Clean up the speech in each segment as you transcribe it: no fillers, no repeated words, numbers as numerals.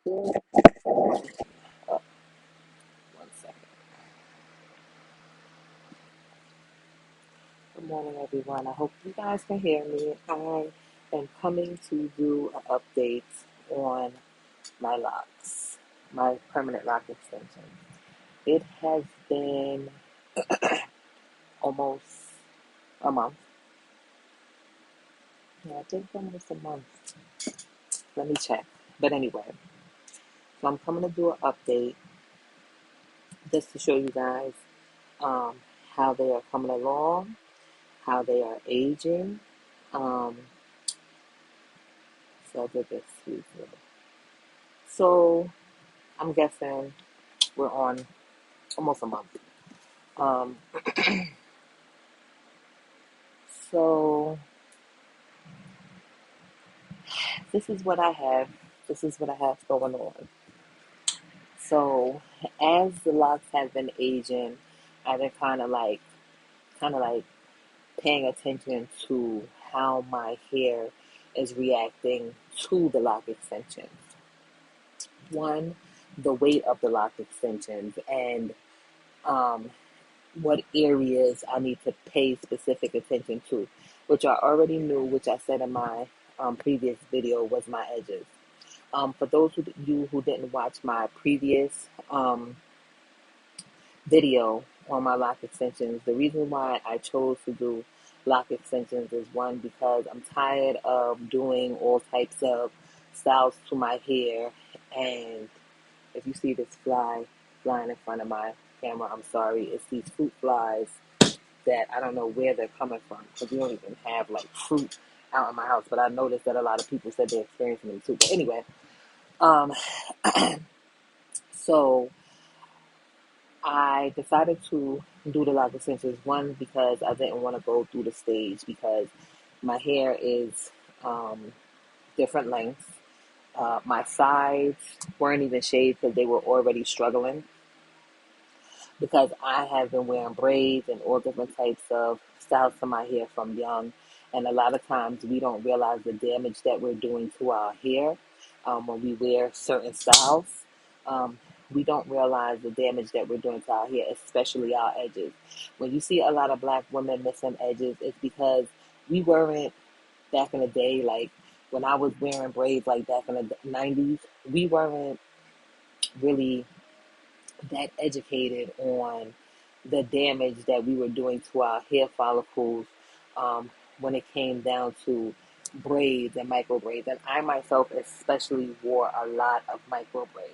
Oh, one second. Good morning, everyone. I hope you guys can hear me. I am coming to do an update on my locks, my permanent lock extension. It has been almost a month. Yeah, I think almost a month. Let me check. But anyway, so I'm coming to do an update just to show you guys um, how they are coming along, how they are aging. Um, so I did this week. So I'm guessing we're on almost a month. Um, so this is what I have. This is what I have going on. So as the locks have been aging, I've been kind of like paying attention to how my hair is reacting to the lock extensions. One, the weight of the lock extensions and um, what areas I need to pay specific attention to, which I already knew, which I said in my previous video, was my edges. For those of you who didn't watch my previous video on my lock extensions, the reason why I chose to do lock extensions is one, because I'm tired of doing all types of styles to my hair. And if you see this fly flying in front of my camera, I'm sorry. It's these fruit flies that I don't know where they're coming from, because we don't even have like fruit out in my house. But I noticed that a lot of people said they're experiencing them too. But anyway, um, so I decided to do the lock extensions. One, because I didn't want to go through the stage, because my hair is um, different lengths. My sides weren't even shaved because they were already struggling, because I have been wearing braids and all different types of styles to my hair from young. And a lot of times we don't realize the damage that we're doing to our hair when we wear certain styles. Um, we don't realize the damage that we're doing to our hair, especially our edges. When you see a lot of black women missing edges, it's because we weren't, back in the day, like when I was wearing braids, like back in the 90s, we weren't really that educated on the damage that we were doing to our hair follicles um, when it came down to braids and micro braids. And I myself especially wore a lot of micro braids.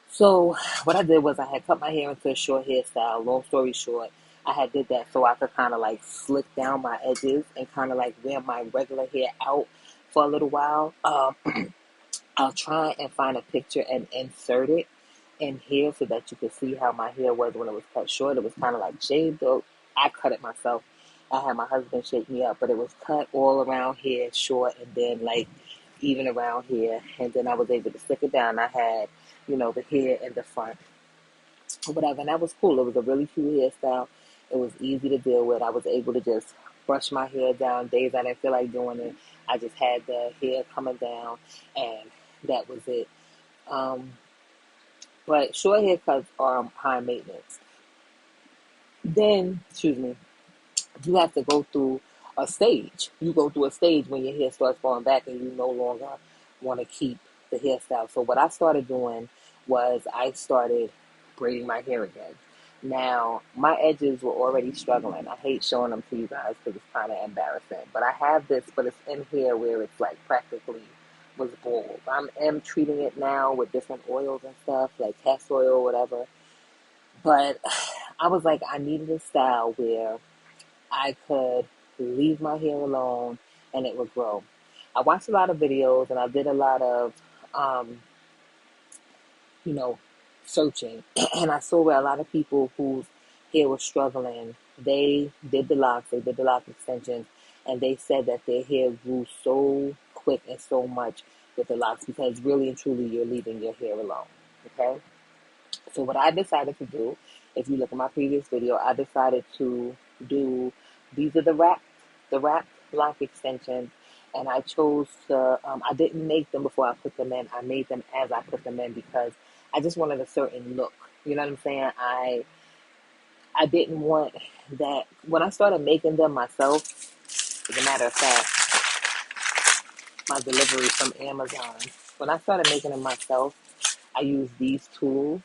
So what I did was I had cut my hair into a short hairstyle. Long story short, I had did that so I could kind of like slick down my edges and kind of like wear my regular hair out for a little while. I'll try and find a picture and insert it in here so that you can see how my hair was when it was cut short. It was kind of like shaved, though. I cut it myself. I had my husband shake me up, but it was cut all around here short, and then like even around here. And then I was able to stick it down. I had, the hair in the front or whatever. And that was cool. It was a really cute hairstyle. It was easy to deal with. I was able to just brush my hair down. Days I didn't feel like doing it, I just had the hair coming down, and that was it. Um, but short haircuts are high maintenance. Then, excuse me, you have to go through a stage. You go through a stage when your hair starts falling back and you no longer want to keep the hairstyle. So what I started doing was I started braiding my hair again. Now, my edges were already struggling. I hate showing them to you guys because it's kind of embarrassing. But I have this, but it's in here where it's like practically was bald. I'm treating it now with different oils and stuff, like castor oil or whatever. But I was like, I needed a style where I could leave my hair alone and it would grow. I watched a lot of videos and I did a lot of, um, you know, searching. And I saw where a lot of people whose hair was struggling, they did the locks, they did the lock extensions, and they said that their hair grew so quick and so much with the locks, because really and truly you're leaving your hair alone. Okay? So what I decided to do, if you look at my previous video, I decided to do, these are the wrapped lock extensions, And I chose to, I didn't make them before I put them in. I made them as I put them in because I just wanted a certain look. You know what I'm saying? I didn't want that. When I started making them myself, as a matter of fact, my delivery from Amazon, when I started making them myself, I used these tools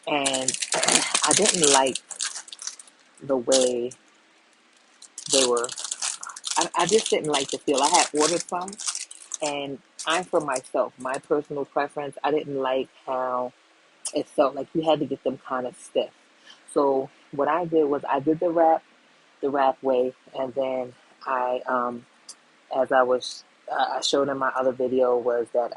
and I didn't like the way they were. I just didn't like the feel. I had ordered some and I'm for myself, my personal preference. I didn't like how it felt like you had to get them kind of stiff. So what I did was I did the wrap way, and then as I showed in my other video, was that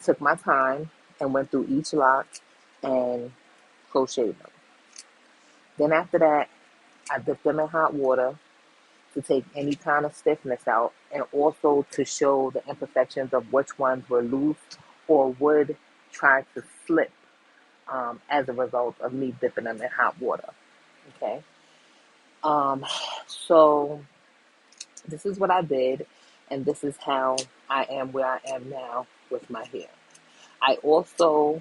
took my time and went through each lock and crocheted them. Then after that, I dipped them in hot water to take any kind of stiffness out and also to show the imperfections of which ones were loose or would try to slip as a result of me dipping them in hot water. Okay. Um, so this is what I did, and this is how I am where I am now with my hair. I also,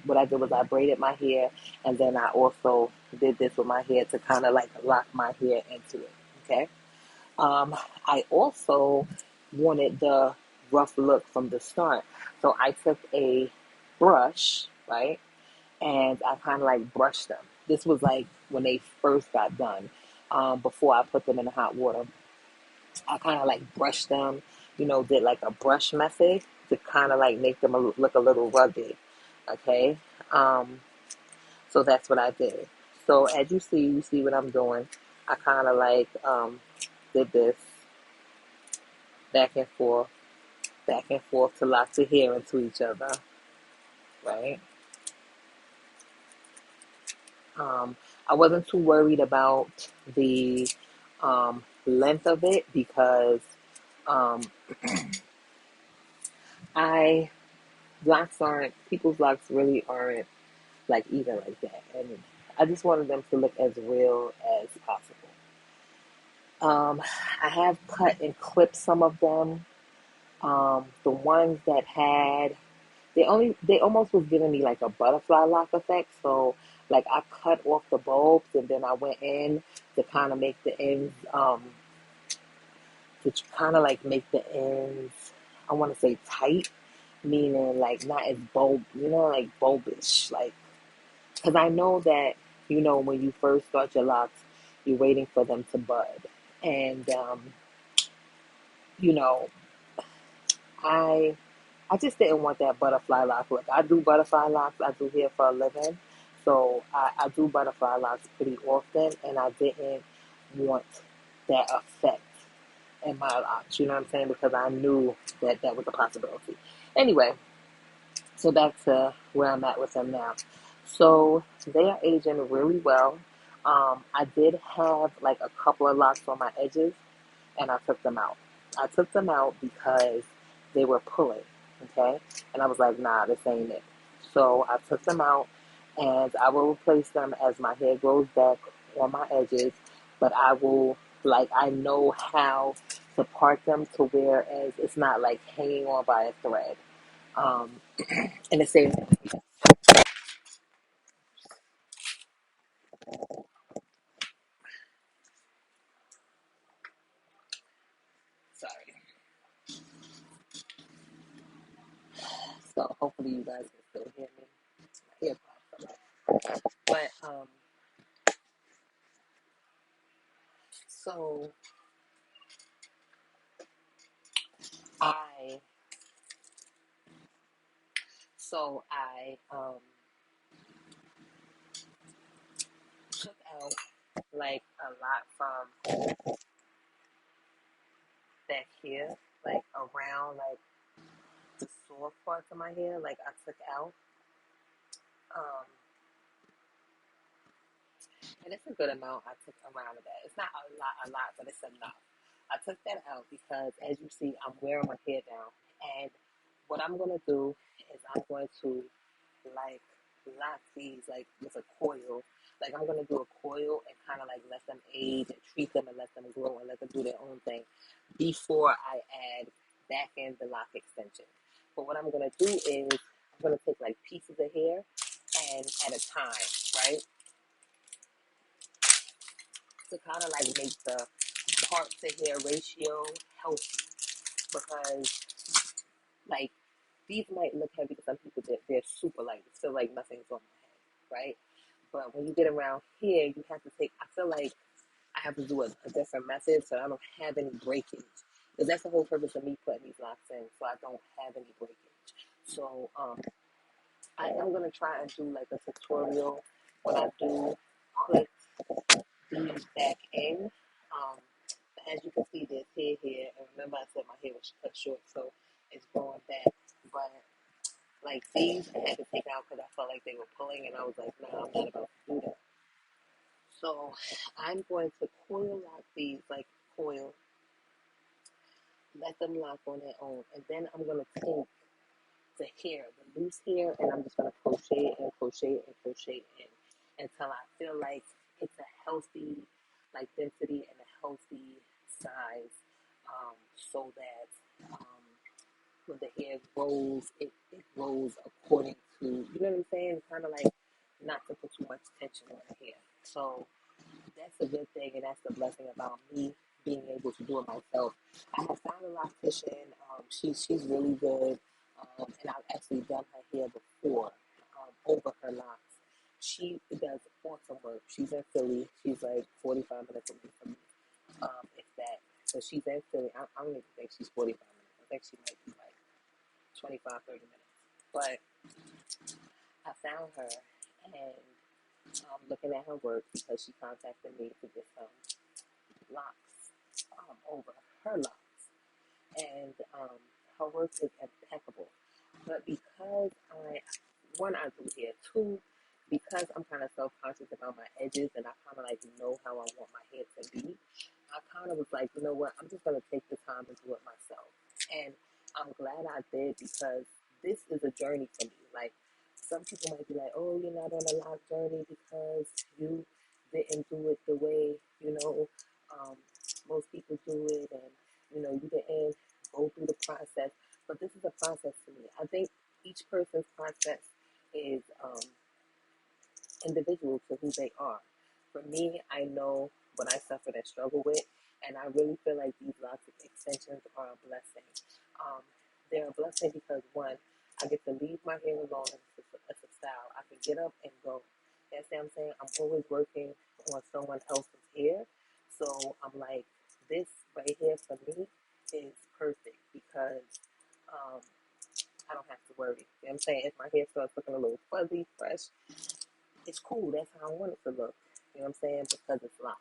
what I did was I braided my hair, and then I also did this with my hair to kind of like lock my hair into it. Okay. Um, I also wanted the rough look from the start, so I took a brush, right, and I kind of like brushed them. This was like when they first got done, before I put them in the hot water. I kind of like brushed them, did like a brush method to kind of like make them look a little rugged. Okay. Um, so that's what I did. So as you see what I'm doing. I kind of like did this back back and forth to lock the hair into each other, right? Um, I wasn't too worried about the length of it because um, I people's locks really aren't like even like that, and I just wanted them to look as real as possible. Um, I have cut and clipped some of them. The ones that had they almost was giving me like a butterfly lock effect. So like I cut off the bulbs and then I went in to kind of make the ends to kind of like make the ends, I want to say tight, meaning like not as like bulbish, like because I know that when you first start your locks, you're waiting for them to bud, and you know I I just didn't want that butterfly lock look. I do butterfly locks. I do hair for a living. So I do butterfly locks pretty often, and I didn't want that effect in my locks. You know what I'm saying? Because I knew that that was a possibility. Anyway, so back to where I'm at with them now. So they are aging really well. I did have like a couple of locks on my edges, and I took them out. I took them out because they were pulling, okay? And I was like, nah, this ain't it. So I took them out and I will replace them as my hair grows back on my edges, but I will, like, I know how to part them to where as it's not like hanging on by a thread. Um, and the same, sorry. So hopefully you guys can still hear me. My earpods are out. But, so I I took out like a lot from back here, like around like the sore parts of my hair. Like I took out, um, and it's a good amount. I took around of that. It's not a lot, but it's enough. I took that out because, as you see, I'm wearing my hair down, and what I'm gonna do is I'm going to like lock these like with a coil. Like I'm gonna do a coil and kind of like let them age and treat them and let them grow and let them do their own thing before I add back in the lock extension. But what I'm gonna do is I'm gonna take like pieces of hair and at a time, right? To kind of like make the part to hair ratio healthy because like these might look heavy to some people that they're super light. It's still like nothing's on my head, right? But when you get around here, you have to take. I feel like I have to do a different method so I don't have any breakage. Because that's the whole purpose of me putting these locks in, so I don't have any breakage. So I am gonna try and do like a tutorial when I do put these back in. Um, as you can see, there's hair here, and remember I said my hair was cut short, so it's growing back. But like these, I had to take out because I felt like they were pulling, and I was like, no, I'm not about to do that. So I'm going to coil lock these, like coil, let them lock on their own, and then I'm gonna take the hair, the loose hair, and I'm just gonna crochet and crochet and crochet in until I feel like it's a healthy, like density and a healthy size, so that when the hair grows, it grows according to, you know what I'm saying? Kind of like not to put too much tension on the hair. So that's a good thing, and that's the blessing about me being able to do it myself. I have found a loctician. She's really good, and I've actually done her hair before over her locks. She does awesome work. She's in Philly. She's like 45 minutes away from me, if that. So she's in Philly. I don't even think she's 45 minutes. I think she might be like 25, 30 minutes. But I found her, and looking at her work because she contacted me to get some locks over her locks, and her work is impeccable. But because I do hair, two, because I'm kind of self conscious about my edges and I kind of like know how I want my hair to be, I kind of was like, you know what, I'm just gonna take the time to do it myself, and I'm glad I did because this is a journey for me. Like some people might be like, oh, you're not on a lock journey because you didn't do it the way um, most people do it, and you didn't go through the process. But this is a process to me. I think each person's process is individual to who they are. For me, I know what I suffered and struggled with, and I really feel like these lots of extensions are a blessing. Um, they're a blessing because one, I get to leave my hair alone as a style. I can get up and go. You know what I'm saying? I'm always working on someone else's hair, so I'm like, this right here for me is perfect because um, I don't have to worry. You know what I'm saying? If my hair starts looking a little fuzzy, fresh, it's cool. That's how I want it to look. You know what I'm saying? Because it's locks.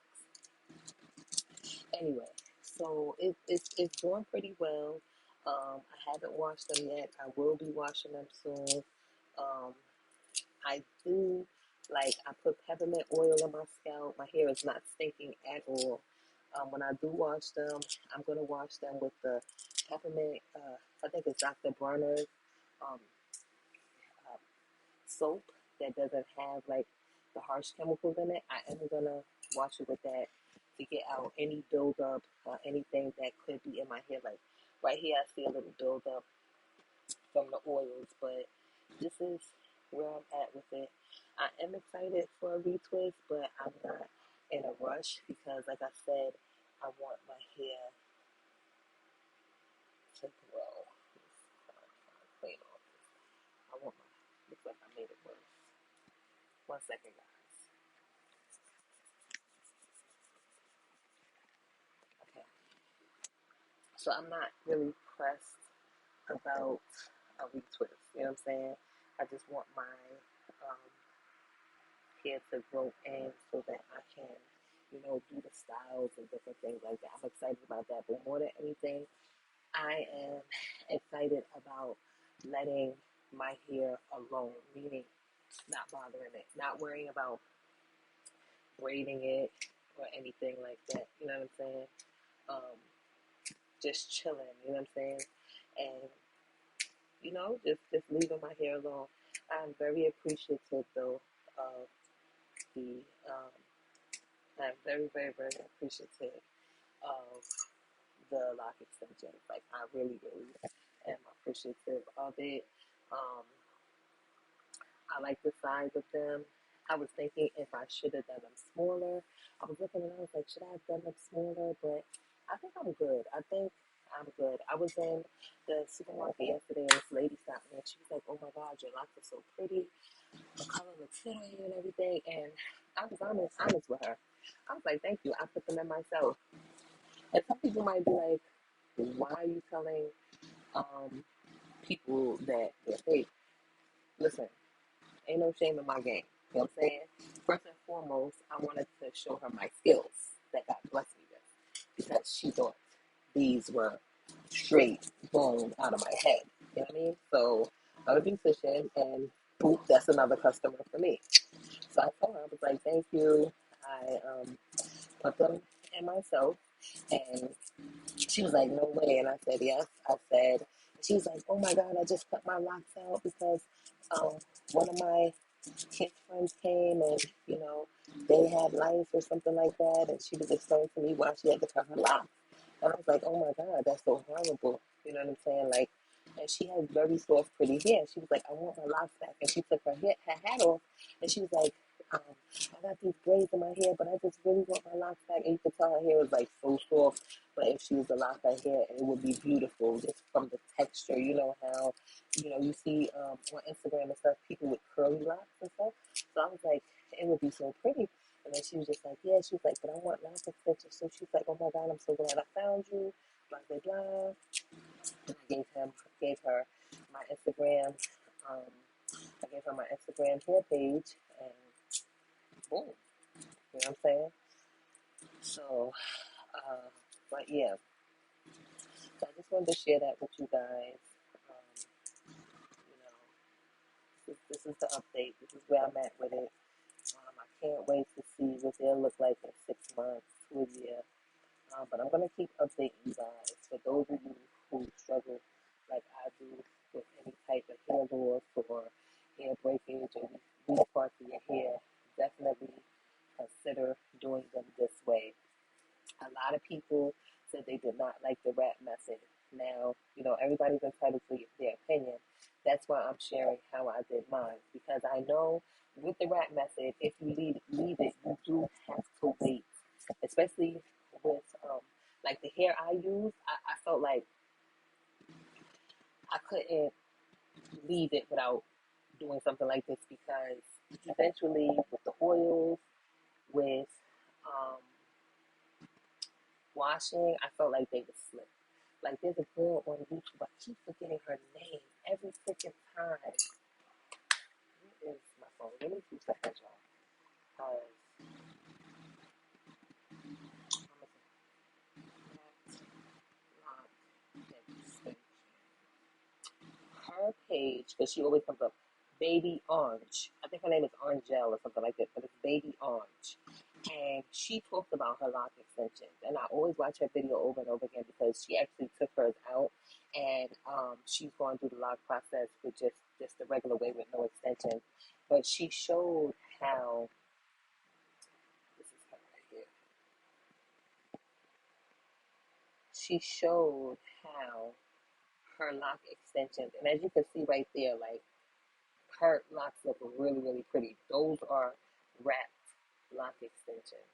Anyway, so it's doing pretty well. I haven't washed them yet. I will be washing them soon. Um, I do I put peppermint oil on my scalp. My hair is not stinking at all. When I do wash them, I'm gonna wash them with the peppermint. I think it's Dr. Bronner's um, uh, soap that doesn't have like the harsh chemicals in it. I am gonna wash it with that to get out any buildup or anything that could be in my hair. Like right here, I see a little buildup from the oils, but this is where I'm at with it. I am excited for a retwist, but I'm not in a rush because, like I said, I want my hair to grow. Clean off. I want my. Looks like I made it worse. 1 second, guys. Okay. So I'm not really pressed about a retwist. You know what I'm saying? I just want my um, hair to grow in so that I can, do the styles and different things like that. I'm excited about that. But more than anything, I am excited about letting my hair alone, meaning not bothering it, not worrying about braiding it or anything like that. You know what I'm saying? Um, just chilling. You know what I'm saying? And just leaving my hair alone. I'm very appreciative though of happy. I'm very, very, very appreciative of the lock extensions. Like, I really, really am appreciative of it. Um, I like the size of them. I was thinking if I should have done them smaller. I was looking and I was like, should I have done them smaller? But I think I'm good. I think I'm good. I was in the supermarket yesterday and this lady stopped me and she was like, oh my God, your locks are so pretty. The color looks good on you and everything. And I was honest with her. I was like, thank you. I put them in myself. And some people might be like, why are you telling people that they're fake? Listen, ain't no shame in my game. You know what I'm saying? First and foremost, I wanted to show her my skills that God blessed me with because she thought these were straight blown out of my head. You know what I mean? So I'm a musician and boop, that's another customer for me. So I told her, I was like, thank you. I put them in myself and she was like, no way. And I said, yes. I said, she was like, oh my God, I just cut my locks out because one of my kid friends came and, they had lice or something like that. And she was explaining to me why she had to cut her locks. And I was like, oh my God, that's so horrible. You know what I'm saying? Like, and she has very soft, pretty hair. She was like, I want my locks back. And she took her hat off and she was like, I got these braids in my hair, but I just really want my locks back. And you could tell her hair was like so soft. But if she was to lock her hair, it would be beautiful just from the texture. You know how, you see on Instagram and stuff, people with curly locks and stuff. So I was like, it would be so pretty. And then she was just like, yeah, she was like, but I want lock extensions. So she was like, oh my God, I'm so glad I found you. Blah, blah, blah. And I gave her my Instagram, um, I gave her my Instagram hair page and boom. You know what I'm saying? So, but yeah, so I just wanted to share that with you guys. You know, this is the update. This is where I'm at with it. I can't wait to see what they'll look like in 6 months to a year. But I'm gonna keep updating you guys. For those of you who struggle like I do with any type of hair loss or hair breakage or weak parts of your hair, definitely consider doing them this way. A lot of people said they did not like the wrap method. Now, everybody's entitled to their opinion. That's why I'm sharing how I did mine. Because I know with the wrap method, if you leave it, you do have to wait. Especially with like the hair I use, I felt like I couldn't leave it without doing something like this because eventually with the oils, with um, washing, I felt like they would slip. Like there's a girl on YouTube, I keep forgetting her name every freaking time. Where is my phone? Let me 2 seconds, y'all. Her page, because she always comes up, Baby Orange. I think her name is Orangel or something like that, but it's Baby Orange. And she talked about her lock extensions. And I always watch her video over and over again because she actually took hers out and she's going through the lock process with just the regular way with no extensions. But she showed how, this is her right here. She showed how her lock extensions, and as you can see right there, like her locks look really, really pretty. Those are wrapped lock extensions.